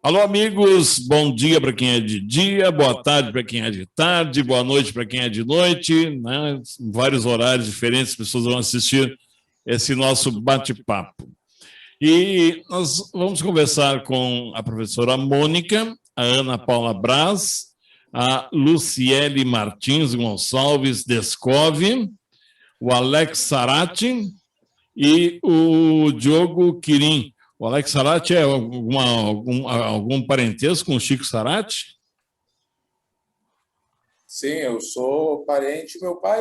Alô, amigos, bom dia para quem é de dia, boa tarde para quem é de tarde, boa noite para quem é de noite, né? Em vários horários diferentes, as pessoas vão assistir esse nosso bate-papo. E nós vamos conversar com a professora Mônica, a Ana Paula Braz, a Luciele Martins Gonçalves Descov, o Alex Sarati e o Diogo Quirim. O Alex Sarati é algum parentesco com o Chico Sarati? Sim, eu sou parente. Meu pai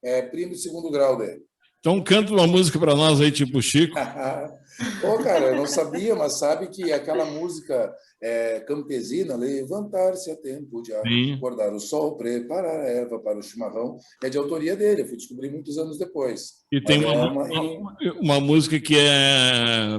é primo de segundo grau dele. Então canta uma música para nós aí, tipo Chico. Pô, cara, eu não sabia, mas sabe que aquela música campesina, levantar-se a tempo de acordar o sol, preparar a erva para o chimarrão, é de autoria dele. Eu fui descobrir muitos anos depois. E Mas tem uma música que é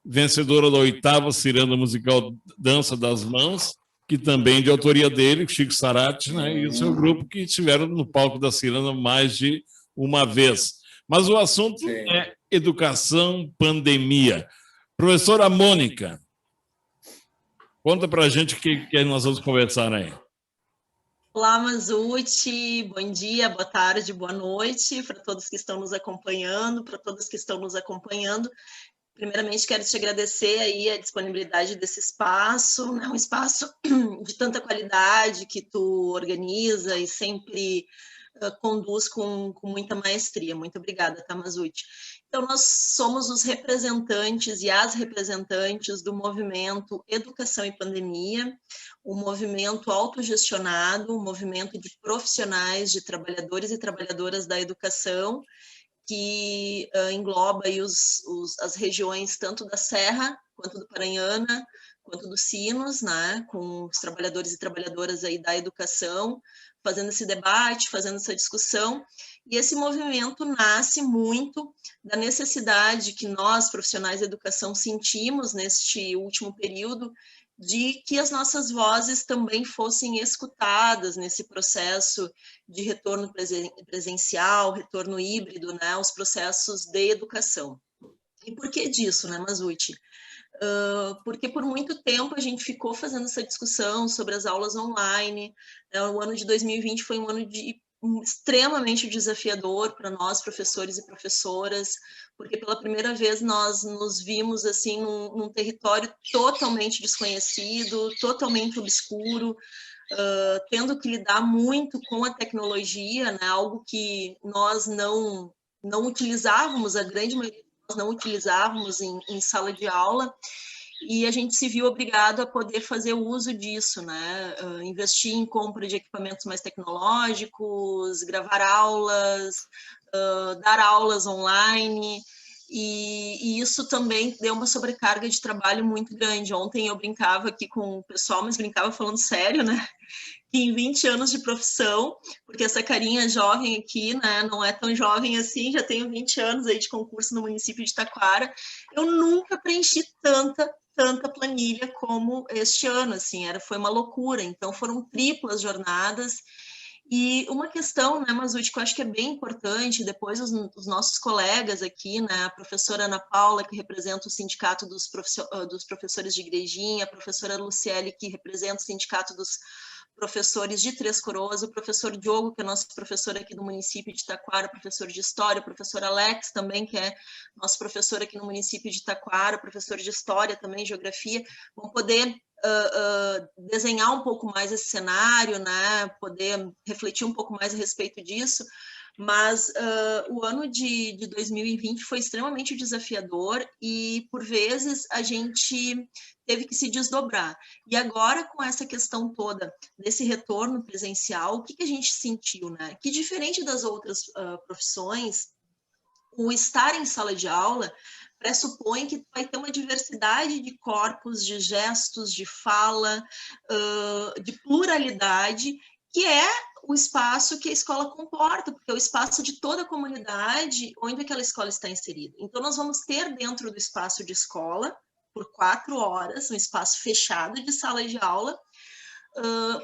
vencedora da 8ª Ciranda Musical Dança das Mãos, que também é de autoria dele, Chico Sarati, né? E o seu grupo que estiveram no palco da Ciranda mais de uma vez. Mas o assunto é educação, pandemia. Professora Mônica, conta para a gente o que nós vamos conversar aí. Olá, Mazzucchi, bom dia, boa tarde, boa noite para todos que estão nos acompanhando, para todas que estão nos acompanhando. Primeiramente, quero te agradecer aí a disponibilidade desse espaço, né? Um espaço de tanta qualidade que tu organiza e sempre conduz com muita maestria. Muito obrigada, tá, Mazzucchi? Então, nós somos os representantes e as representantes do movimento Educação e Pandemia, um movimento autogestionado, um movimento de profissionais, de trabalhadores e trabalhadoras da educação, que engloba aí as regiões tanto da Serra, quanto do Paranhana, quanto dos Sinos, né, com os trabalhadores e trabalhadoras aí da educação, fazendo esse debate, fazendo essa discussão, e esse movimento nasce muito da necessidade que nós, profissionais da educação, sentimos neste último período, de que as nossas vozes também fossem escutadas nesse processo de retorno presencial, retorno híbrido, né, os processos de educação. E por que disso, né, Mazzucchi? Porque por muito tempo a gente ficou fazendo essa discussão sobre as aulas online. O ano de 2020 foi um ano extremamente desafiador para nós, professores e professoras, porque pela primeira vez nós nos vimos assim num território totalmente desconhecido, totalmente obscuro, tendo que lidar muito com a tecnologia, né, algo que nós não utilizávamos, a grande maioria nós não utilizávamos em sala de aula, e a gente se viu obrigado a poder fazer uso disso, né? Investir em compra de equipamentos mais tecnológicos, gravar aulas, dar aulas online, e isso também deu uma sobrecarga de trabalho muito grande. Ontem eu brincava aqui com o pessoal, mas brincava falando sério, né? Que em 20 anos de profissão, porque essa carinha jovem aqui, né, não é tão jovem assim, já tenho 20 anos aí de concurso no município de Taquara, eu nunca preenchi tanta planilha como este ano, assim, foi uma loucura. Então foram triplas jornadas. E uma questão, né, Mazzucchi, que eu acho que é bem importante, depois os nossos colegas aqui, né, a professora Ana Paula, que representa o sindicato dos professores de Igrejinha, a professora Luciele, que representa o sindicato dos professores de Três Coroas, o professor Diogo, que é nosso professor aqui do município de Taquara, professor de História, o professor Alex também, que é nosso professor aqui no município de Taquara, professor de História também, Geografia, vão poder desenhar um pouco mais esse cenário, né, poder refletir um pouco mais a respeito disso, mas o ano de 2020 foi extremamente desafiador e, por vezes, a gente teve que se desdobrar. E agora, com essa questão toda desse retorno presencial, o que a gente sentiu, né? Que, diferente das outras profissões, o estar em sala de aula pressupõe que vai ter uma diversidade de corpos, de gestos, de fala, de pluralidade, que é o espaço que a escola comporta, porque é o espaço de toda a comunidade onde aquela escola está inserida. Então, nós vamos ter dentro do espaço de escola, por 4 horas, um espaço fechado de sala de aula,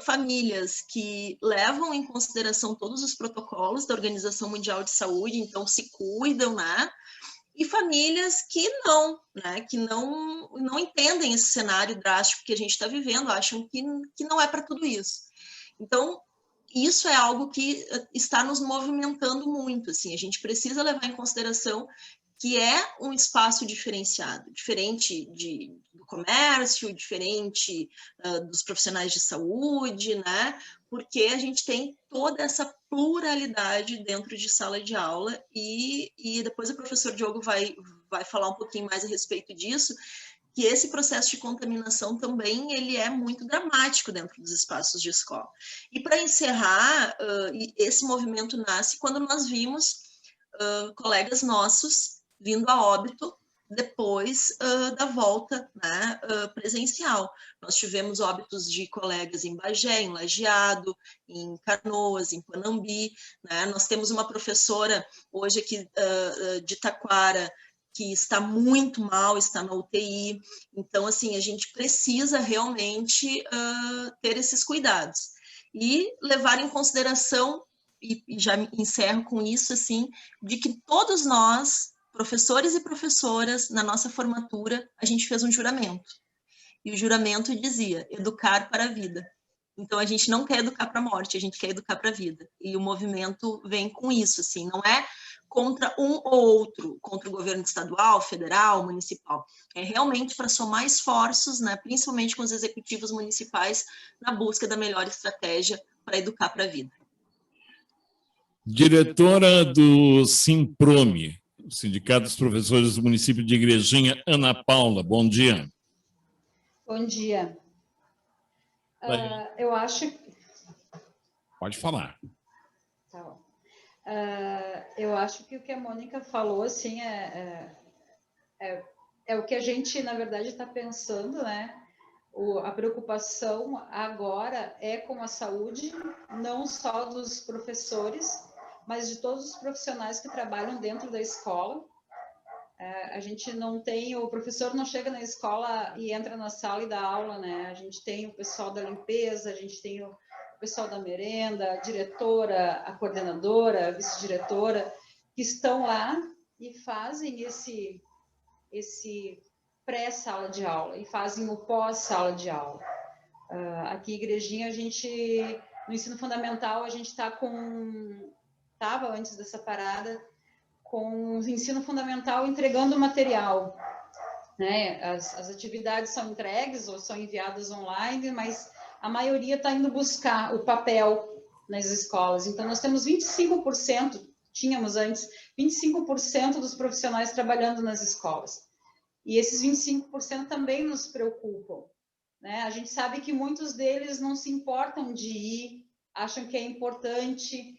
famílias que levam em consideração todos os protocolos da Organização Mundial de Saúde, então se cuidam, né? e famílias que não, né, que não entendem esse cenário drástico que a gente está vivendo, acham que não é para tudo isso. Então, isso é algo que está nos movimentando muito, assim, a gente precisa levar em consideração que é um espaço diferenciado, diferente do comércio, diferente dos profissionais de saúde, né? Porque a gente tem toda essa pluralidade dentro de sala de aula e depois o professor Diogo vai falar um pouquinho mais a respeito disso, que esse processo de contaminação também ele é muito dramático dentro dos espaços de escola. E para encerrar, esse movimento nasce quando nós vimos colegas nossos vindo a óbito depois da volta, né, presencial. Nós tivemos óbitos de colegas em Bagé, em Lajeado, em Canoas, em Panambi, né? Nós temos uma professora hoje aqui de Taquara que está muito mal, está na UTI. Então, assim, a gente precisa realmente ter esses cuidados e levar em consideração, e já encerro com isso, assim, de que todos nós, professores e professoras, na nossa formatura, a gente fez um juramento. E o juramento dizia, educar para a vida. Então, a gente não quer educar para a morte, a gente quer educar para a vida. E o movimento vem com isso, assim, não é contra um ou outro, contra o governo estadual, federal, municipal. É realmente para somar esforços, né, principalmente com os executivos municipais, na busca da melhor estratégia para educar para a vida. Diretora do Simprome, Sindicato dos Professores do Município de Igrejinha, Ana Paula, bom dia. Bom dia. Eu acho... Pode falar. Tá bom. Eu acho que o que a Mônica falou, assim, é o que a gente, na verdade, está pensando, né? A preocupação agora é com a saúde, não só dos professores, mas de todos os profissionais que trabalham dentro da escola. A gente não tem, o professor não chega na escola e entra na sala e dá aula, né? A gente tem o pessoal da limpeza, a gente tem o pessoal da merenda, a diretora, a coordenadora, a vice-diretora, que estão lá e fazem esse pré-sala de aula e fazem o pós-sala de aula. Aqui em Igrejinha, no ensino fundamental, a gente estava antes dessa parada, com o ensino fundamental entregando material, né? As atividades são entregues ou são enviadas online, mas a maioria está indo buscar o papel nas escolas. Então, nós temos 25%, tínhamos antes, 25% dos profissionais trabalhando nas escolas. E esses 25% também nos preocupam, né? A gente sabe que muitos deles não se importam de ir, acham que é importante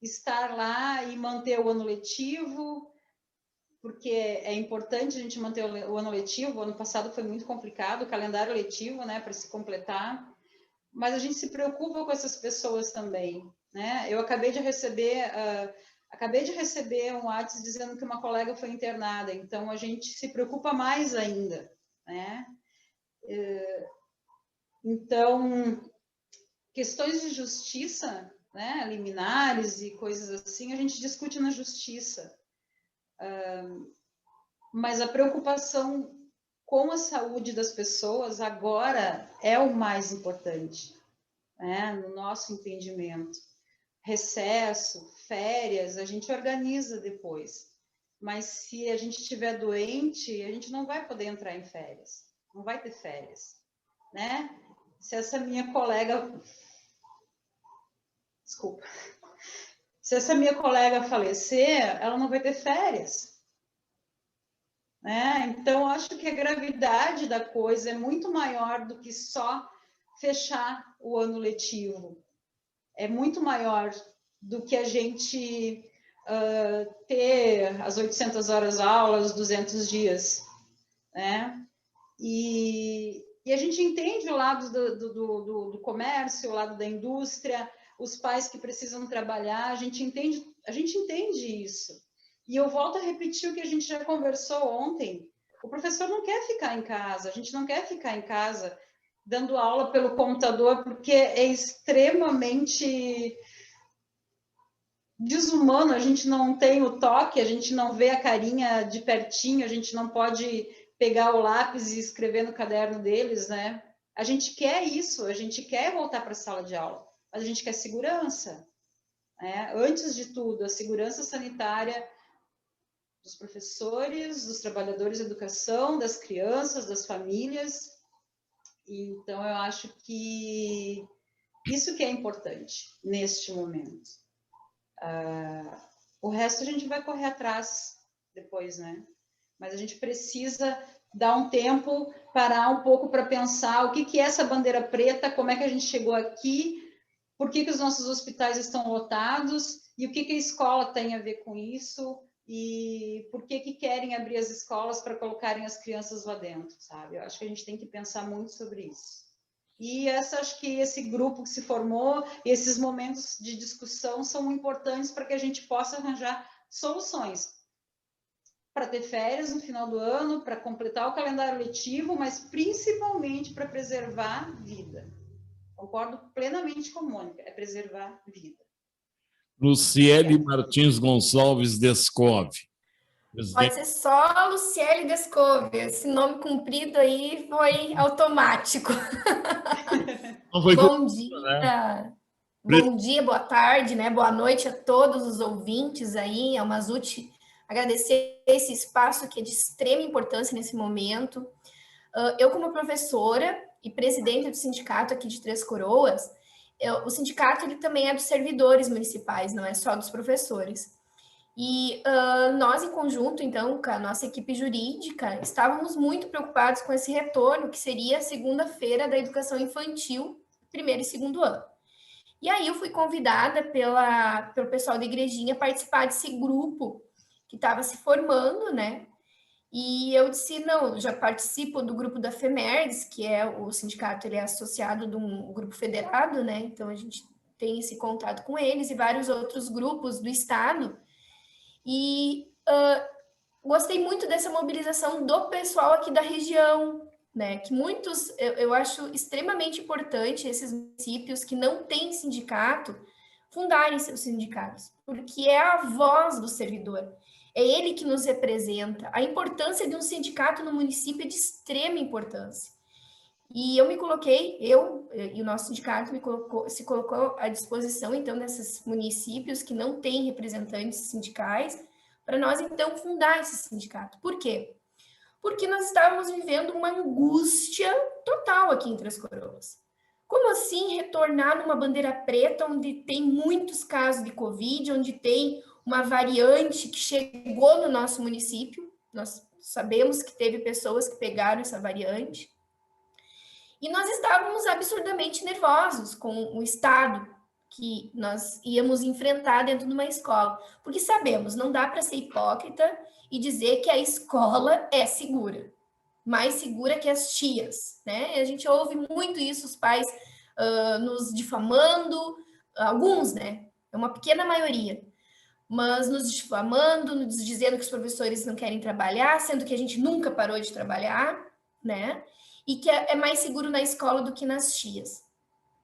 estar lá e manter o ano letivo, porque é importante a gente manter o ano letivo. O ano passado foi muito complicado, o calendário letivo, né, para se completar, mas a gente se preocupa com essas pessoas também, né? Eu acabei de receber um WhatsApp dizendo que uma colega foi internada, então a gente se preocupa mais ainda, né? Então, questões de justiça, né, liminares e coisas assim, a gente discute na justiça. Mas a preocupação com a saúde das pessoas agora é o mais importante, né, no nosso entendimento. Recesso, férias, a gente organiza depois. Mas se a gente estiver doente, a gente não vai poder entrar em férias. Não vai ter férias, né? Se essa minha colega... Desculpa. Se essa minha colega falecer, ela não vai ter férias, né? Então, acho que a gravidade da coisa é muito maior do que só fechar o ano letivo. É muito maior do que a gente ter as 800 horas aulas, 200 dias, né? E a gente entende o lado do comércio, o lado da indústria, os pais que precisam trabalhar, a gente entende isso. E eu volto a repetir o que a gente já conversou ontem. O professor não quer ficar em casa, a gente não quer ficar em casa dando aula pelo computador, porque é extremamente desumano, a gente não tem o toque, a gente não vê a carinha de pertinho, a gente não pode pegar o lápis e escrever no caderno deles, né? A gente quer isso, a gente quer voltar para a sala de aula, mas a gente quer segurança, né? Antes de tudo, a segurança sanitária dos professores, dos trabalhadores de educação, das crianças, das famílias. Então, eu acho que isso que é importante neste momento. O resto a gente vai correr atrás depois, né? Mas a gente precisa dar um tempo, parar um pouco para pensar o que é essa bandeira preta, como é que a gente chegou aqui, por que os nossos hospitais estão lotados e o que a escola tem a ver com isso e por que querem abrir as escolas para colocarem as crianças lá dentro, sabe? Eu acho que a gente tem que pensar muito sobre isso. E acho que esse grupo que se formou, esses momentos de discussão são importantes para que a gente possa arranjar soluções para ter férias no final do ano, para completar o calendário letivo, mas principalmente para preservar vida. Concordo plenamente com a Mônica, é preservar vida. Luciele Martins Gonçalves Descove. Pode ser só Luciele Descove. Esse nome comprido aí foi automático. Bom dia, né? Bom dia, boa tarde, né? Boa noite a todos os ouvintes aí. É uma Zuti agradecer esse espaço que é de extrema importância nesse momento. Eu, como professora e presidente do sindicato aqui de Três Coroas, o sindicato ele também é dos servidores municipais, não é só dos professores. E nós, em conjunto, então, com a nossa equipe jurídica, estávamos muito preocupados com esse retorno, que seria a segunda-feira da educação infantil, primeiro e segundo ano. E aí eu fui convidada pelo pessoal da igrejinha a participar desse grupo que estava se formando, né? E eu disse, não, já participo do grupo da FEMERDES, que é o sindicato, ele é associado de um grupo federado, né? Então a gente tem esse contato com eles e vários outros grupos do estado. E gostei muito dessa mobilização do pessoal aqui da região, né? Que muitos, eu acho extremamente importante esses municípios que não têm sindicato fundarem seus sindicatos, porque é a voz do servidor, é ele que nos representa. A importância de um sindicato no município é de extrema importância. E eu me coloquei, eu e o nosso sindicato se colocou à disposição, então, desses municípios que não têm representantes sindicais, para nós, então, fundar esse sindicato. Por quê? Porque nós estávamos vivendo uma angústia total aqui em Três Coroas. Como assim retornar numa bandeira preta, onde tem muitos casos de Covid, onde tem uma variante que chegou no nosso município? Nós sabemos que teve pessoas que pegaram essa variante. E nós estávamos absurdamente nervosos com o estado que nós íamos enfrentar dentro de uma escola. Porque sabemos, não dá para ser hipócrita e dizer que a escola é segura. Mais segura que as tias, né? A gente ouve muito isso, os pais nos difamando, alguns, né? É uma pequena maioria. Mas nos difamando, nos dizendo que os professores não querem trabalhar, sendo que a gente nunca parou de trabalhar, né? E que é mais seguro na escola do que nas tias.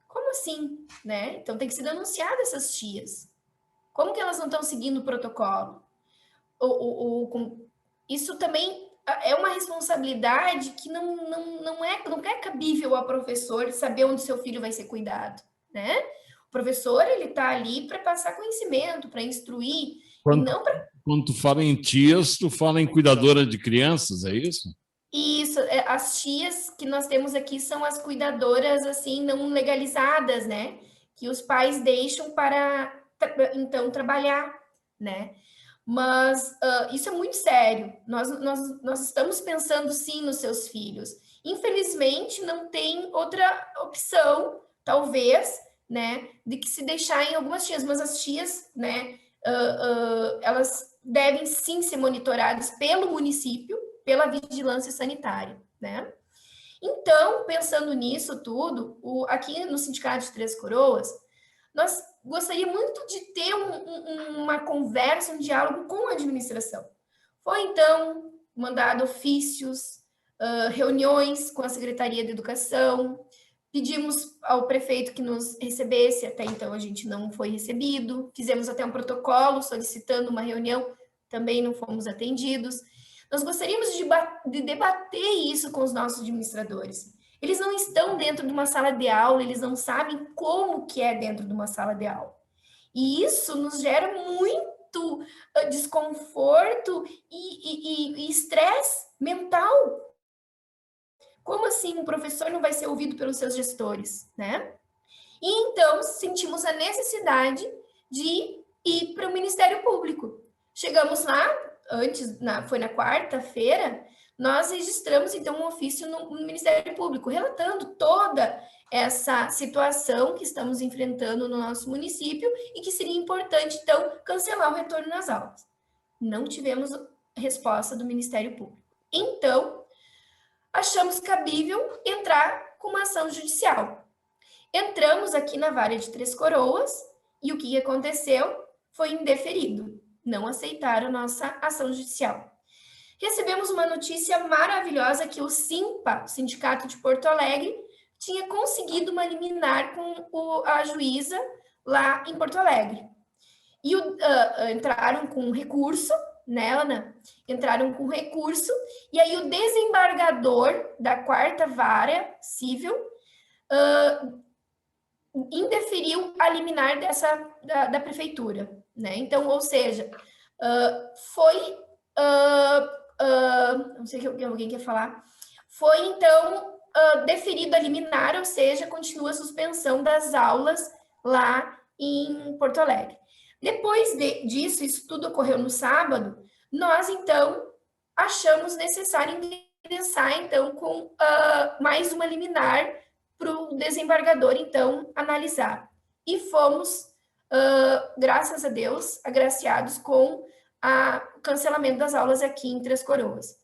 Como assim, né? Então tem que ser denunciado essas tias. Como que elas não estão seguindo o protocolo? Isso também é uma responsabilidade que não é cabível ao professor saber onde seu filho vai ser cuidado, né? O professor, ele está ali para passar conhecimento, para instruir, e não para... Quando tu fala em tias, tu fala em cuidadora de crianças, é isso? Isso, as tias que nós temos aqui são as cuidadoras, assim, não legalizadas, né? Que os pais deixam para, então, trabalhar, né? Mas isso é muito sério. Nós estamos pensando, sim, nos seus filhos. Infelizmente, não tem outra opção, talvez, né? De que se deixar em algumas tias. Mas as tias, né? Elas devem, sim, ser monitoradas pelo município, pela vigilância sanitária, né? Então, pensando nisso tudo, aqui no Sindicato de Três Coroas, nós gostaríamos muito de ter uma conversa, um diálogo com a administração. Foi, então, mandado ofícios, reuniões com a Secretaria de Educação, Pedimos ao prefeito que nos recebesse, até então a gente não foi recebido. Fizemos até um protocolo solicitando uma reunião, também não fomos atendidos. Nós gostaríamos de debater isso com os nossos administradores. Eles não estão dentro de uma sala de aula, eles não sabem como que é dentro de uma sala de aula. E isso nos gera muito desconforto e estresse mental. Como assim um professor não vai ser ouvido pelos seus gestores, né? E então sentimos a necessidade de ir para o Ministério Público. Chegamos lá, foi na quarta-feira, nós registramos então um ofício no Ministério Público, relatando toda essa situação que estamos enfrentando no nosso município e que seria importante, então, cancelar o retorno nas aulas. Não tivemos resposta do Ministério Público. Então, achamos cabível entrar com uma ação judicial. Entramos aqui na Vara de Três Coroas e o que aconteceu foi indeferido. Não aceitaram nossa ação judicial. Recebemos uma notícia maravilhosa que o SINPA, o Sindicato de Porto Alegre, tinha conseguido uma liminar com a juíza lá em Porto Alegre. E entraram com recurso, né, Ana? Entraram com recurso, e aí o desembargador da quarta vara civil indeferiu a liminar da prefeitura, né? Então, ou seja, foi... não sei o que alguém quer falar. Foi, então, deferido a liminar, ou seja, continua a suspensão das aulas lá em Porto Alegre. Depois disso, isso tudo ocorreu no sábado, nós, então, achamos necessário ingressar, então, com mais uma liminar para o desembargador, então, analisar. E fomos, graças a Deus, agraciados com o cancelamento das aulas aqui em Três Coroas.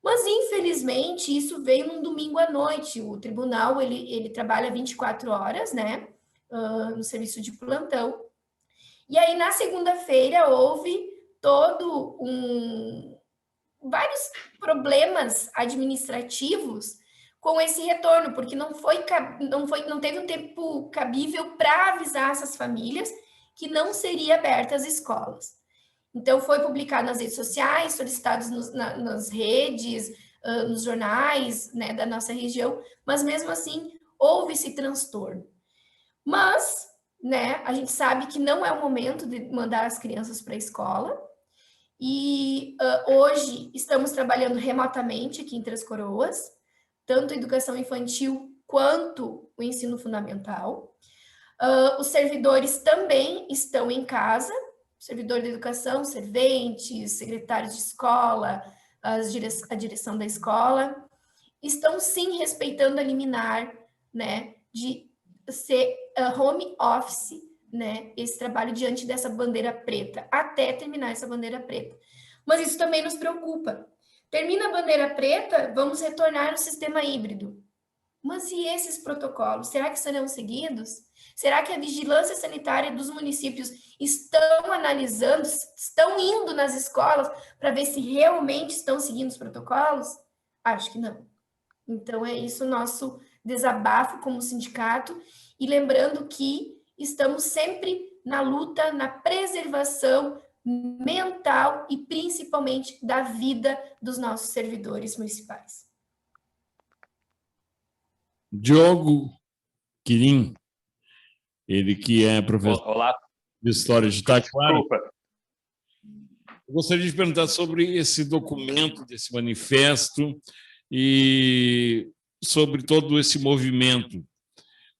Mas, infelizmente, isso veio num domingo à noite. O tribunal, ele trabalha 24 horas, né, no serviço de plantão. E aí, na segunda-feira, houve vários problemas administrativos com esse retorno, porque não teve um tempo cabível para avisar essas famílias que não seria aberta as escolas. Então, foi publicado nas redes sociais, solicitados nas redes, nos jornais, né, da nossa região, mas mesmo assim, houve esse transtorno. Mas, né, a gente sabe que não é o momento de mandar as crianças para a escola, e hoje estamos trabalhando remotamente aqui em Três Coroas, tanto a educação infantil quanto o ensino fundamental. Os servidores também estão em casa, servidor de educação, serventes, secretários de escola, a direção da escola, estão sim respeitando a liminar, né, de ser home office, né, esse trabalho diante dessa bandeira preta, até terminar essa bandeira preta. Mas isso também nos preocupa. Termina a bandeira preta, vamos retornar ao sistema híbrido. Mas e esses protocolos? Será que serão seguidos? Será que a vigilância sanitária dos municípios estão analisando, estão indo nas escolas para ver se realmente estão seguindo os protocolos? Acho que não. Então, é isso o nosso desabafo como sindicato. E lembrando que estamos sempre na luta, na preservação mental e principalmente da vida dos nossos servidores municipais. Diogo Quirim, ele que é professor Olá. De História de Taquara. Eu gostaria de perguntar sobre esse documento, desse manifesto e sobre todo esse movimento,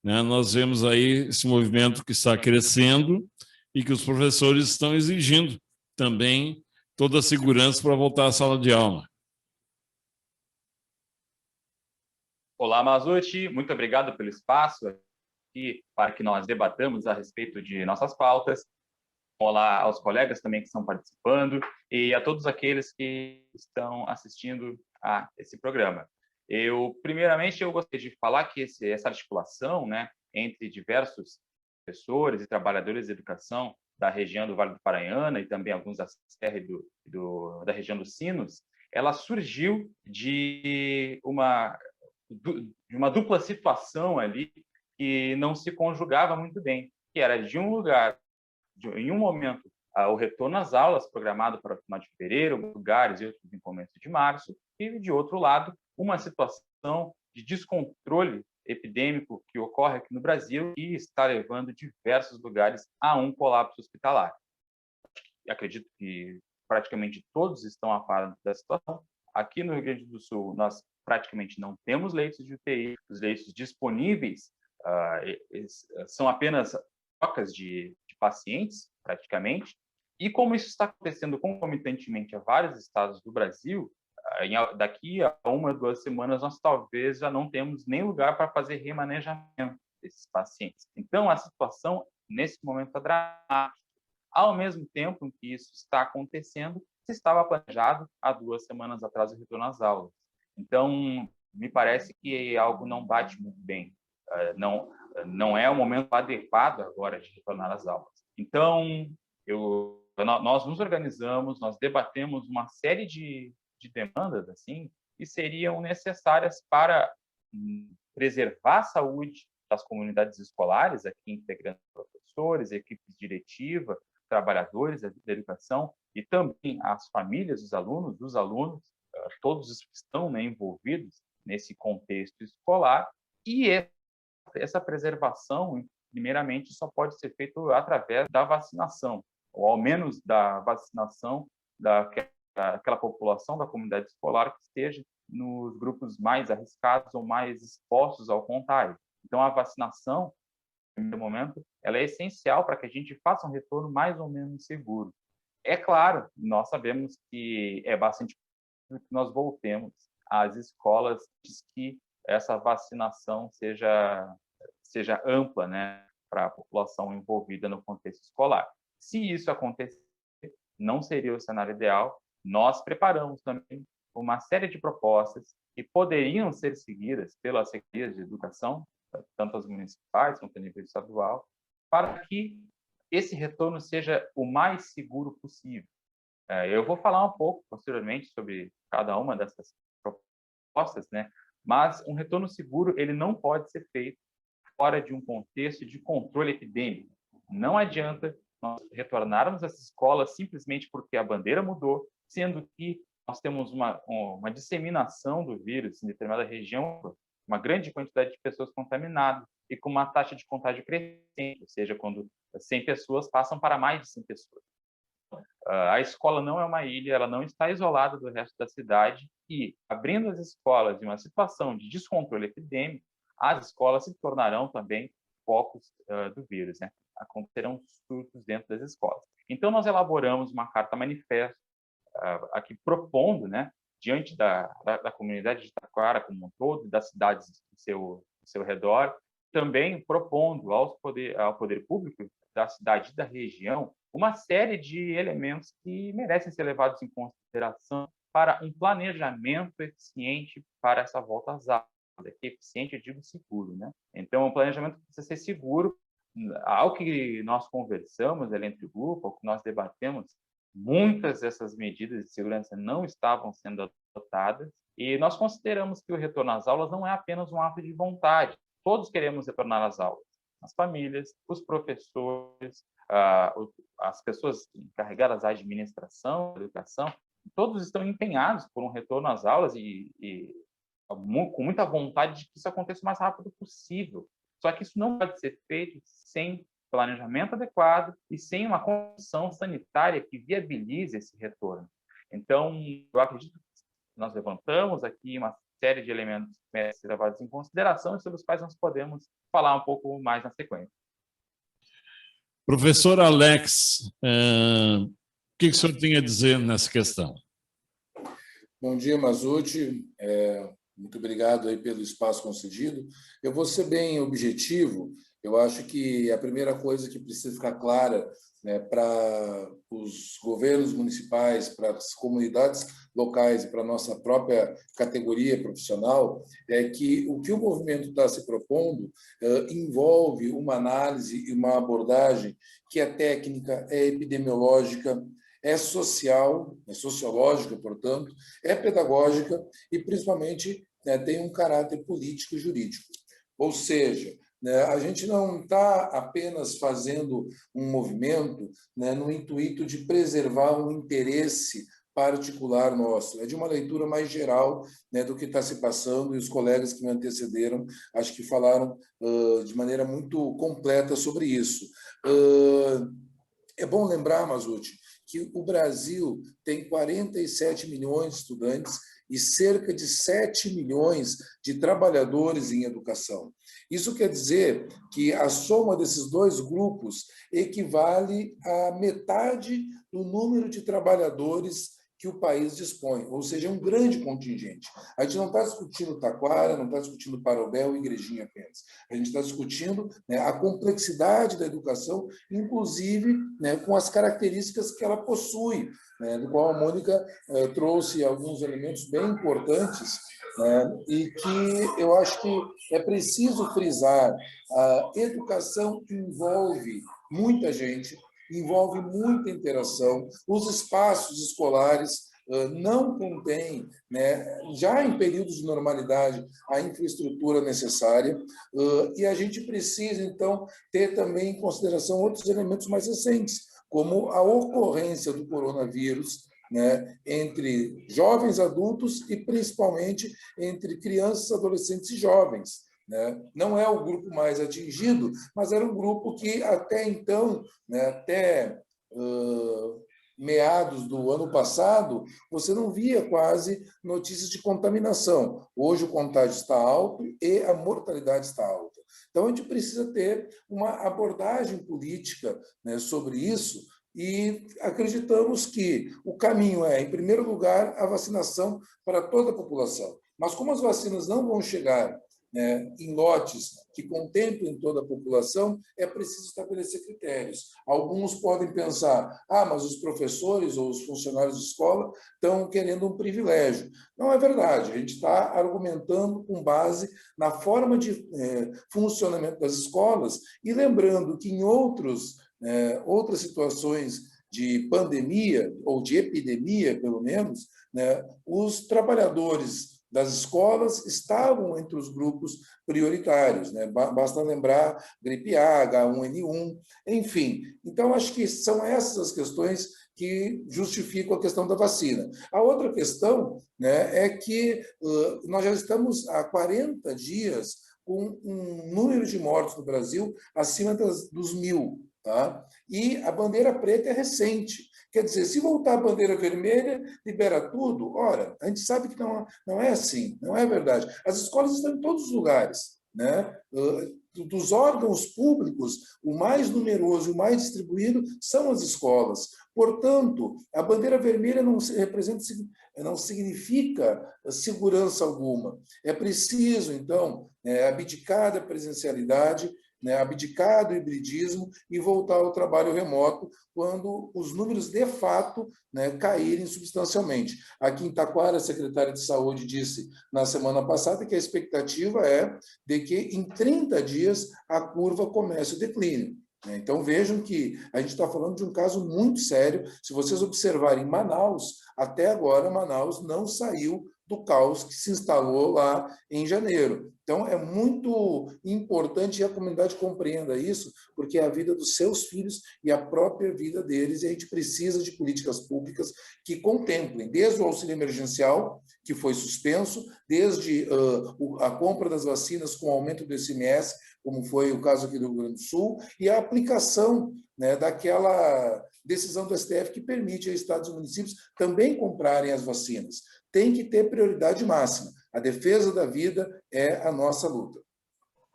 né? Nós vemos aí esse movimento que está crescendo e que os professores estão exigindo também toda a segurança para voltar à sala de aula. Olá, Mazzucchi, muito obrigado pelo espaço aqui para que nós debatamos a respeito de nossas pautas. Olá aos colegas também que estão participando e a todos aqueles que estão assistindo a esse programa. Primeiramente, eu gostaria de falar que essa articulação, né, entre diversos professores e trabalhadores de educação da região do Vale do Paranhana e também alguns da Serra da região dos Sinos, ela surgiu de uma de uma dupla situação ali que não se conjugava muito bem, que era de um lugar, em um momento, o retorno às aulas programado para o final de fevereiro, alguns lugares e outros em começo de março, e, de outro lado, uma situação de descontrole epidêmico que ocorre aqui no Brasil e está levando diversos lugares a um colapso hospitalar. Acredito que praticamente todos estão a par da situação. Aqui no Rio Grande do Sul, nós praticamente não temos leitos de UTI, os leitos disponíveis são apenas trocas de pacientes, praticamente, e como isso está acontecendo concomitantemente a vários estados do Brasil, daqui a 1 ou 2 semanas nós talvez já não temos nem lugar para fazer remanejamento desses pacientes. Então, a situação, nesse momento, é dramática. Ao mesmo tempo em que isso está acontecendo, se estava planejado há 2 semanas atrás o retorno às aulas. Então, me parece que algo não bate muito bem. Não é o momento adequado agora de retornar às aulas. Então, nós nos organizamos, nós debatemos uma série de demandas assim, que seriam necessárias para preservar a saúde das comunidades escolares, aqui integrando professores, equipes diretiva, trabalhadores da educação e também as famílias dos alunos, todos os que estão, né, envolvidos nesse contexto escolar. E essa preservação, primeiramente, só pode ser feita através da vacinação, ou ao menos da vacinação daquela população da comunidade escolar que esteja nos grupos mais arriscados ou mais expostos ao contágio. Então, a vacinação, no primeiro momento, ela é essencial para que a gente faça um retorno mais ou menos seguro. É claro, nós sabemos que é bastante importante que nós voltemos às escolas antes que essa vacinação seja ampla, né, para a população envolvida no contexto escolar. Se isso acontecer, não seria o cenário ideal. Nós preparamos também uma série de propostas que poderiam ser seguidas pelas secretarias de educação, tanto as municipais quanto a nível estadual, para que esse retorno seja o mais seguro possível. Eu vou falar um pouco posteriormente sobre cada uma dessas propostas, né? Mas um retorno seguro ele não pode ser feito fora de um contexto de controle epidêmico. Não adianta nós retornarmos às escolas simplesmente porque a bandeira mudou, sendo que nós temos uma disseminação do vírus em determinada região, uma grande quantidade de pessoas contaminadas e com uma taxa de contágio crescente, ou seja, quando 100 pessoas passam para mais de 100 pessoas. A escola não é uma ilha, ela não está isolada do resto da cidade e, abrindo as escolas em uma situação de descontrole epidêmico, as escolas se tornarão também focos do vírus, né? Acontecerão surtos dentro das escolas. Então, nós elaboramos uma carta manifesto aqui propondo, né, diante da comunidade de Taquara como um todo, das cidades do seu redor, também propondo ao poder público da cidade e da região uma série de elementos que merecem ser levados em consideração para um planejamento eficiente para essa volta às aulas. Eficiente, eu digo seguro, né? Então, o planejamento precisa ser seguro. Ao que nós conversamos ali entre o grupo, ao que nós debatemos, muitas dessas medidas de segurança não estavam sendo adotadas e nós consideramos que o retorno às aulas não é apenas um ato de vontade. Todos queremos retornar às aulas. As famílias, os professores, as pessoas encarregadas da administração, da educação, todos estão empenhados por um retorno às aulas e com muita vontade de que isso aconteça o mais rápido possível. Só que isso não pode ser feito sem planejamento adequado e sem uma condição sanitária que viabilize esse retorno. Então, eu acredito que nós levantamos aqui uma série de elementos que merecem ser levados em consideração e sobre os quais nós podemos falar um pouco mais na sequência. Professor Alex, o que o senhor tem a dizer nessa questão? Bom dia, Mazzucchi. Muito obrigado aí pelo espaço concedido. Eu vou ser bem objetivo. Eu acho que a primeira coisa que precisa ficar clara, né, para os governos municipais, para as comunidades locais e para a nossa própria categoria profissional, é que o movimento está se propondo envolve uma análise e uma abordagem que é técnica, é epidemiológica, é social, é sociológica, portanto, é pedagógica e, principalmente, né, tem um caráter político e jurídico. Ou seja, né, a gente não está apenas fazendo um movimento, né, no intuito de preservar um interesse particular nosso, é de uma leitura mais geral, né, do que está se passando, e os colegas que me antecederam acho que falaram de maneira muito completa sobre isso. É bom lembrar, Mazzucchi, que o Brasil tem 47 milhões de estudantes e cerca de 7 milhões de trabalhadores em educação. Isso quer dizer que a soma desses dois grupos equivale a metade do número de trabalhadores que o país dispõe, ou seja, é um grande contingente. A gente não está discutindo Taquara, não está discutindo Parobé ou Igrejinha apenas. A gente está discutindo, né, a complexidade da educação, inclusive, né, com as características que ela possui, né, do qual a Mônica trouxe alguns elementos bem importantes, né, e que eu acho que é preciso frisar. A educação envolve muita gente, envolve muita interação, os espaços escolares não contêm, né, já em períodos de normalidade, a infraestrutura necessária, e a gente precisa, então, ter também em consideração outros elementos mais recentes, como a ocorrência do coronavírus, né, entre jovens adultos e, principalmente, entre crianças, adolescentes e jovens. Né? Não é o grupo mais atingido, mas era um grupo que até então, né, até meados do ano passado, você não via quase notícias de contaminação. Hoje o contágio está alto e a mortalidade está alta. Então a gente precisa ter uma abordagem política, né, sobre isso, e acreditamos que o caminho é, em primeiro lugar, a vacinação para toda a população. Mas como as vacinas não vão chegar, né, em lotes que contemplem toda a população, é preciso estabelecer critérios. Alguns podem pensar, mas os professores ou os funcionários de escola estão querendo um privilégio. Não é verdade, a gente está argumentando com base na forma de funcionamento das escolas e lembrando que em outras situações de pandemia, ou de epidemia, pelo menos, né, os trabalhadores das escolas estavam entre os grupos prioritários, né? Basta lembrar gripe A, H1N1, enfim. Então, acho que são essas as questões que justificam a questão da vacina. A outra questão, né, é que nós já estamos há 40 dias com um número de mortos no Brasil acima dos 1.000. Tá? E a bandeira preta é recente. Quer dizer, se voltar a bandeira vermelha, libera tudo? Ora, a gente sabe que não é assim, não é verdade. As escolas estão em todos os lugares, né? Dos órgãos públicos, o mais numeroso e o mais distribuído são as escolas. Portanto, a bandeira vermelha não significa segurança alguma. É preciso, então, abdicar da presencialidade, né, abdicar do hibridismo e voltar ao trabalho remoto quando os números, de fato, né, caírem substancialmente. Aqui em Taquara, a secretária de Saúde disse na semana passada que a expectativa é de que em 30 dias a curva comece o declínio. Então, vejam que a gente está falando de um caso muito sério. Se vocês observarem Manaus, até agora Manaus não saiu do caos que se instalou lá em janeiro. Então, é muito importante que a comunidade compreenda isso, porque é a vida dos seus filhos e a própria vida deles, e a gente precisa de políticas públicas que contemplem, desde o auxílio emergencial, que foi suspenso, desde a compra das vacinas com o aumento do ICMS, como foi o caso aqui do Rio Grande do Sul, e a aplicação, né, daquela decisão do STF que permite a estados e municípios também comprarem as vacinas. Tem que ter prioridade máxima. A defesa da vida é a nossa luta.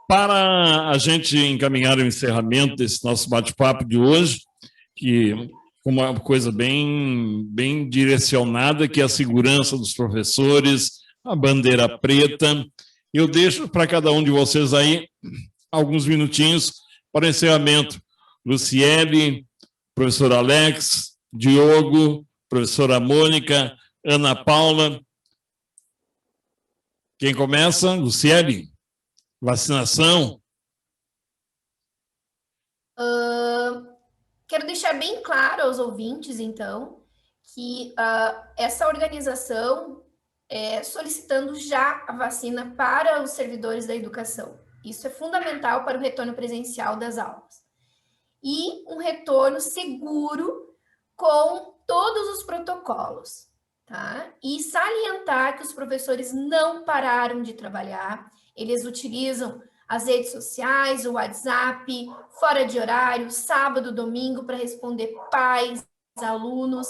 Para a gente encaminhar o encerramento desse nosso bate-papo de hoje, que uma coisa bem direcionada, que é a segurança dos professores, a bandeira preta, eu deixo para cada um de vocês aí alguns minutinhos para o encerramento. Luciele, professor Alex, Diogo, professora Mônica, Ana Paula. Quem começa? Luciele. Vacinação. Quero deixar bem claro aos ouvintes, então, que essa organização solicitando já a vacina para os servidores da educação. Isso é fundamental para o retorno presencial das aulas. E um retorno seguro com todos os protocolos, tá? E salientar que os professores não pararam de trabalhar, eles utilizam as redes sociais, o WhatsApp, fora de horário, sábado, domingo, para responder pais, alunos,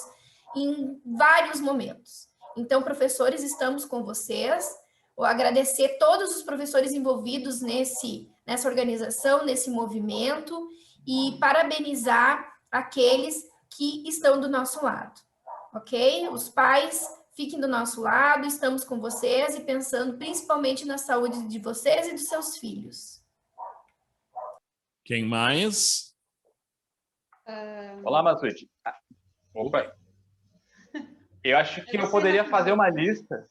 em vários momentos. Então, professores, estamos com vocês. Vou agradecer todos os professores envolvidos nessa organização, nesse movimento, e parabenizar aqueles que estão do nosso lado, ok? Os pais, fiquem do nosso lado, estamos com vocês e pensando principalmente na saúde de vocês e dos seus filhos. Quem mais? Olá, Massucci. Opa! Eu acho que eu poderia fazer uma lista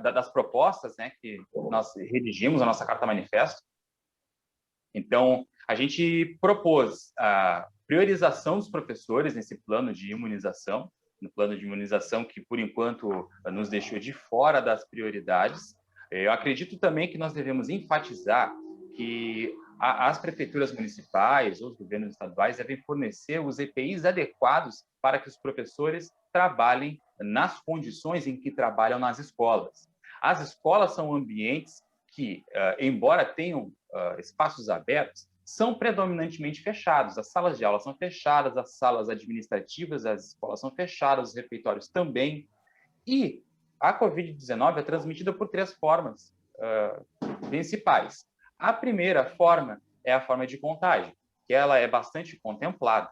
das propostas, né, que nós redigimos a nossa Carta Manifesto. Então, a gente propôs a priorização dos professores nesse plano de imunização, no plano de imunização que, por enquanto, nos deixou de fora das prioridades. Eu acredito também que nós devemos enfatizar que as prefeituras municipais ou os governos estaduais devem fornecer os EPIs adequados para que os professores trabalhem nas condições em que trabalham nas escolas. As escolas são ambientes que, embora tenham espaços abertos, são predominantemente fechados. As salas de aula são fechadas, as salas administrativas das escolas são fechadas, os refeitórios também. E a Covid-19 é transmitida por 3 formas principais. A primeira forma é a forma de contágio, que ela é bastante contemplada.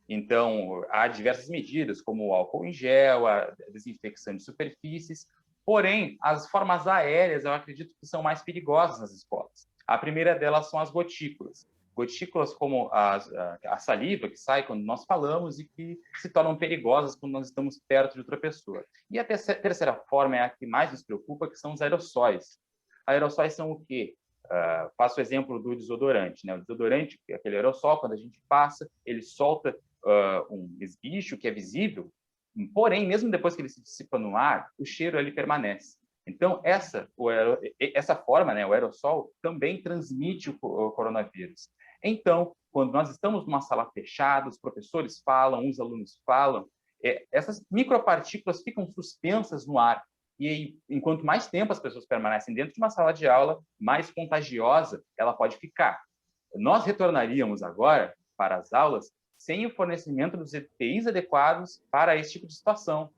Então, há diversas medidas, como o álcool em gel, a desinfecção de superfícies, porém, as formas aéreas, eu acredito que são mais perigosas nas escolas. A primeira delas são as gotículas. Gotículas como a saliva que sai quando nós falamos e que se tornam perigosas quando nós estamos perto de outra pessoa. E a terceira forma é a que mais nos preocupa, que são os aerossóis. Aerossóis são o quê? Faço o exemplo do desodorante, né? O desodorante, aquele aerossol, quando a gente passa, ele solta um esguicho que é visível, porém, mesmo depois que ele se dissipa no ar, o cheiro ali permanece. Então, essa forma, né, o aerossol, também transmite o coronavírus. Então, quando nós estamos numa sala fechada, os professores falam, os alunos falam, essas micropartículas ficam suspensas no ar. E aí, enquanto mais tempo as pessoas permanecem dentro de uma sala de aula, mais contagiosa ela pode ficar. Nós retornaríamos agora para as aulas sem o fornecimento dos EPIs adequados para esse tipo de situação.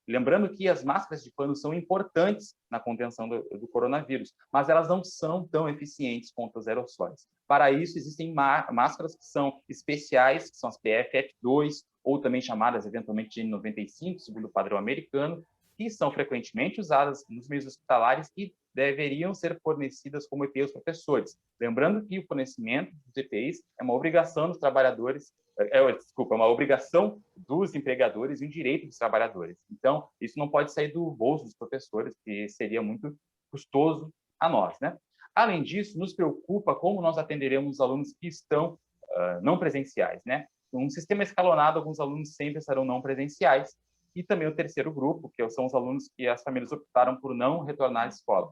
Lembrando que as máscaras de pano são importantes na contenção do coronavírus, mas elas não são tão eficientes quanto os aerossóis. Para isso, existem máscaras que são especiais, que são as PFF2, ou também chamadas, eventualmente, de N95, segundo o padrão americano, que são frequentemente usadas nos meios hospitalares e deveriam ser fornecidas como EPI aos professores. Lembrando que o fornecimento dos EPIs é uma obrigação dos trabalhadores, é uma obrigação dos empregadores e um direito dos trabalhadores. Então, isso não pode sair do bolso dos professores, que seria muito custoso a nós, né? Além disso, nos preocupa como nós atenderemos os alunos que estão não presenciais, né? Um sistema escalonado, alguns alunos sempre serão não presenciais, e também o terceiro grupo, que são os alunos que as famílias optaram por não retornar à escola.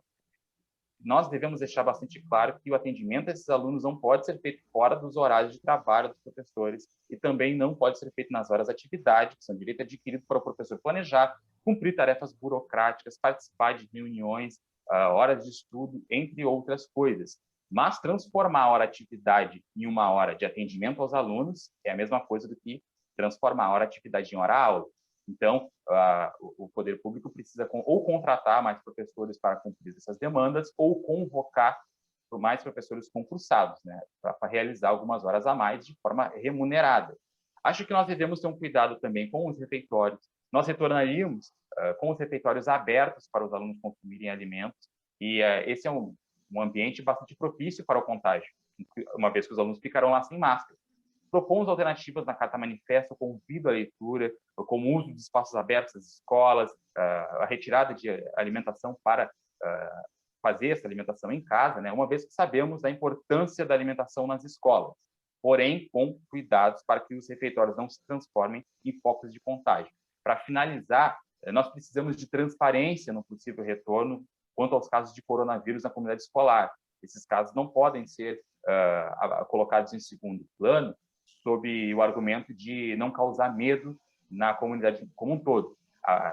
Nós devemos deixar bastante claro que o atendimento a esses alunos não pode ser feito fora dos horários de trabalho dos professores e também não pode ser feito nas horas de atividade, que são direito adquirido para o professor planejar, cumprir tarefas burocráticas, participar de reuniões, horas de estudo, entre outras coisas. Mas transformar a hora de atividade em uma hora de atendimento aos alunos é a mesma coisa do que transformar a hora de atividade em hora-aula. Então, o poder público precisa ou contratar mais professores para cumprir essas demandas ou convocar mais professores concursados, né, para realizar algumas horas a mais de forma remunerada. Acho que nós devemos ter um cuidado também com os refeitórios. Nós retornaríamos com os refeitórios abertos para os alunos consumirem alimentos e esse é um ambiente bastante propício para o contágio, uma vez que os alunos ficarão lá sem máscara. Propomos alternativas na Carta Manifesto, convido a leitura, como o uso de espaços abertos das escolas, a retirada de alimentação para fazer essa alimentação em casa, né? Uma vez que sabemos da importância da alimentação nas escolas, porém com cuidados para que os refeitórios não se transformem em focos de contágio. Para finalizar, Nós precisamos de transparência no possível retorno quanto aos casos de coronavírus na comunidade escolar. Esses casos não podem ser colocados em segundo plano sob o argumento de não causar medo na comunidade como um todo.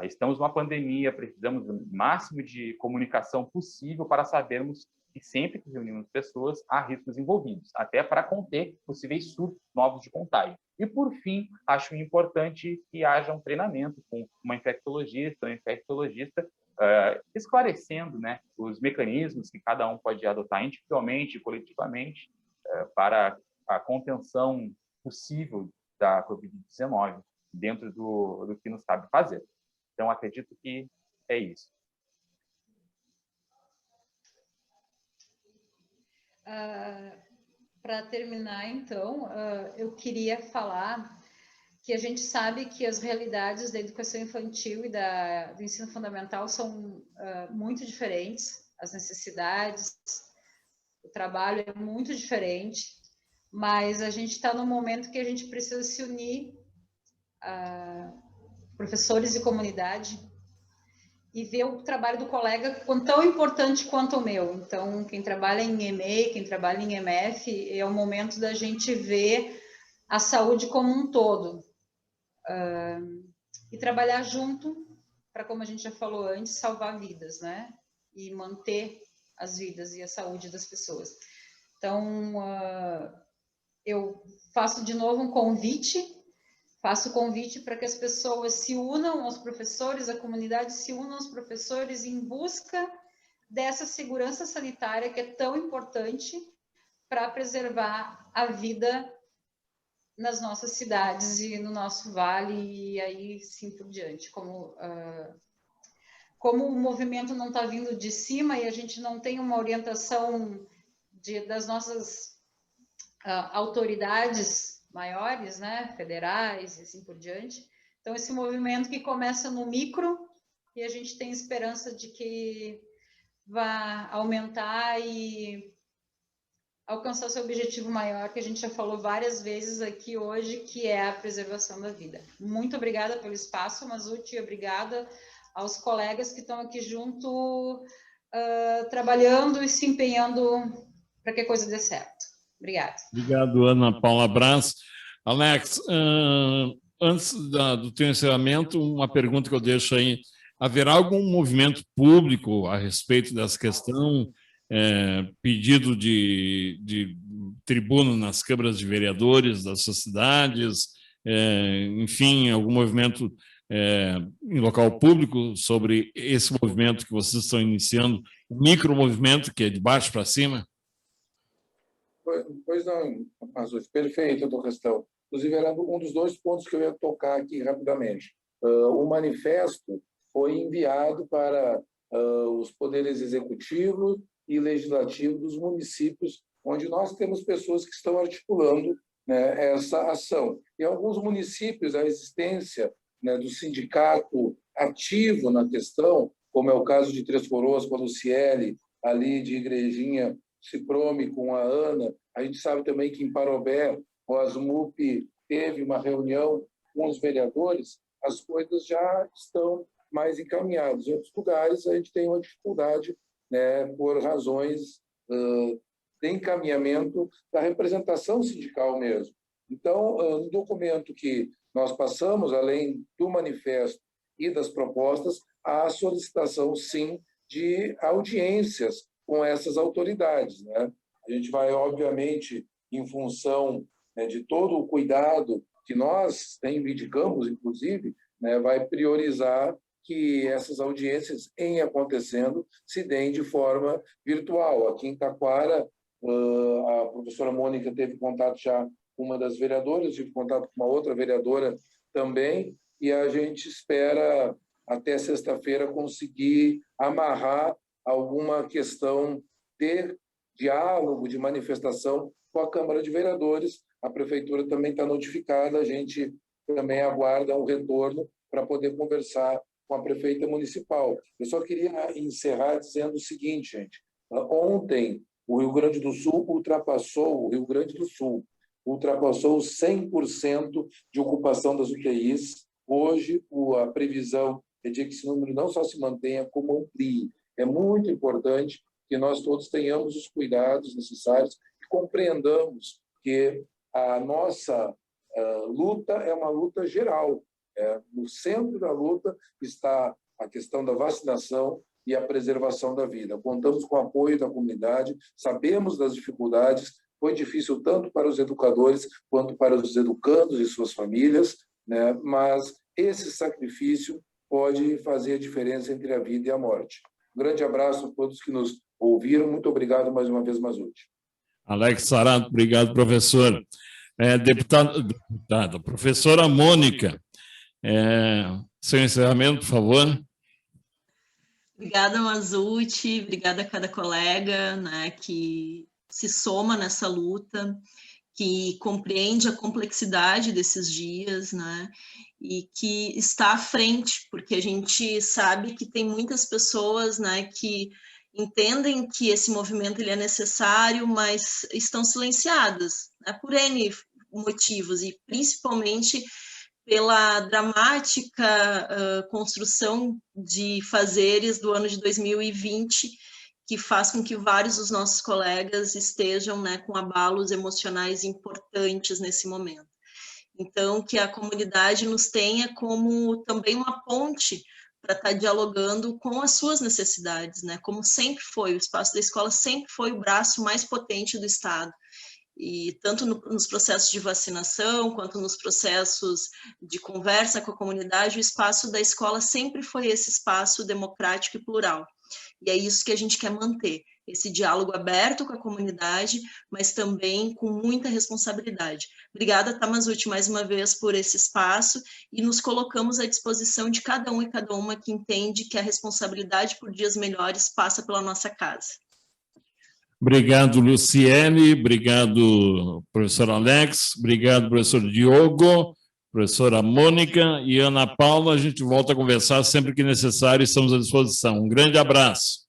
Estamos numa pandemia, precisamos do máximo de comunicação possível para sabermos que sempre que reunimos pessoas, há riscos envolvidos, até para conter possíveis surtos novos de contágio. E, por fim, acho importante que haja um treinamento com uma infectologista, esclarecendo, né, os mecanismos que cada um pode adotar individualmente e coletivamente para a contenção possível da Covid-19 dentro do que nos cabe fazer. Então, acredito que é isso. Para terminar, então, eu queria falar que a gente sabe que as realidades da educação infantil e do ensino fundamental são muito diferentes, as necessidades, o trabalho é muito diferente, mas a gente está num momento que a gente precisa se unir, professores e comunidade, e ver o trabalho do colega tão importante quanto o meu. Então, quem trabalha em EMEI, quem trabalha em EMF, é o momento da gente ver a saúde como um todo. E trabalhar junto para, como a gente já falou antes, salvar vidas, né? E manter as vidas e a saúde das pessoas. Então, eu faço de novo um convite. Faço o convite para que as pessoas se unam aos professores, a comunidade se una aos professores em busca dessa segurança sanitária que é tão importante para preservar a vida nas nossas cidades e no nosso vale e aí sim por diante. Como o movimento não está vindo de cima e a gente não tem uma orientação das nossas autoridades maiores, né, federais e assim por diante. Então, esse movimento que começa no micro e a gente tem esperança de que vá aumentar e alcançar seu objetivo maior, que a gente já falou várias vezes aqui hoje, que é a preservação da vida. Muito obrigada pelo espaço, Mazzucchi, obrigada aos colegas que estão aqui junto, trabalhando e se empenhando para que a coisa dê certo. Obrigada. Obrigado, Ana Paula Braz. Alex, antes do teu encerramento, uma pergunta que eu deixo aí. Haverá algum movimento público a respeito dessa questão? Pedido de tribuna nas câmaras de vereadores das suas cidades? Enfim, algum movimento em local público sobre esse movimento que vocês estão iniciando? O micromovimento, que é de baixo para cima? Pois não, Mazzucchi, perfeito a tua questão. Inclusive, era um dos dois pontos que eu ia tocar aqui rapidamente. O manifesto foi enviado para os poderes executivo e legislativo dos municípios, onde nós temos pessoas que estão articulando, né, essa ação. Em alguns municípios, a existência, né, do sindicato ativo na questão, como é o caso de Três Coroas com a Luciele, ali de Igrejinha, Ciprome com a Ana. A gente sabe também que em Parobé, o ASMUP teve uma reunião com os vereadores, as coisas já estão mais encaminhadas. Em outros lugares, a gente tem uma dificuldade, né, por razões de encaminhamento da representação sindical mesmo. Então, no documento que nós passamos, além do manifesto e das propostas, há a solicitação, sim, de audiências com essas autoridades, né? A gente vai, obviamente, em função, né, de todo o cuidado que nós reivindicamos, inclusive, né, vai priorizar que essas audiências, em acontecendo, se deem de forma virtual. Aqui em Taquara, a professora Mônica teve contato já com uma das vereadoras, tive contato com uma outra vereadora também, e a gente espera, até sexta-feira, conseguir amarrar alguma questão de diálogo, de manifestação com a Câmara de Vereadores. A Prefeitura também está notificada, a gente também aguarda um retorno para poder conversar com a Prefeita Municipal. Eu só queria encerrar dizendo o seguinte, gente. Ontem, o Rio Grande do Sul ultrapassou 100% de ocupação das UTIs. Hoje, a previsão é de que esse número não só se mantenha, como amplie. É muito importante que nós todos tenhamos os cuidados necessários e compreendamos que a nossa luta é uma luta geral. No centro da luta está a questão da vacinação e a preservação da vida. Contamos com o apoio da comunidade, sabemos das dificuldades, foi difícil tanto para os educadores quanto para os educandos e suas famílias, né? Mas esse sacrifício pode fazer a diferença entre a vida e a morte. Um grande abraço a todos que nos ouviram. Muito obrigado mais uma vez, Mazzucchi. Alex Sarato, obrigado, professor. Deputada, professora Mônica, seu encerramento, por favor. Obrigada, Mazzucchi, obrigada a cada colega, né, que se soma nessa luta, que compreende a complexidade desses dias, né, e que está à frente, porque a gente sabe que tem muitas pessoas, né, que entendem que esse movimento ele é necessário, mas estão silenciadas, né, por N motivos, e principalmente pela dramática construção de fazeres do ano de 2020, que faz com que vários dos nossos colegas estejam, né, com abalos emocionais importantes nesse momento. Então, que a comunidade nos tenha como também uma ponte para estar dialogando com as suas necessidades, né, como sempre foi, o espaço da escola sempre foi o braço mais potente do Estado. E tanto nos processos de vacinação, quanto nos processos de conversa com a comunidade, o espaço da escola sempre foi esse espaço democrático e plural. E é isso que a gente quer manter, esse diálogo aberto com a comunidade, mas também com muita responsabilidade. Obrigada, Mazzucchi, mais uma vez por esse espaço, e nos colocamos à disposição de cada um e cada uma que entende que a responsabilidade por dias melhores passa pela nossa casa. Obrigado, Luciene, obrigado, professor Alex, obrigado, professor Diogo, professora Mônica e Ana Paula. A gente volta a conversar sempre que necessário, estamos à disposição. Um grande abraço.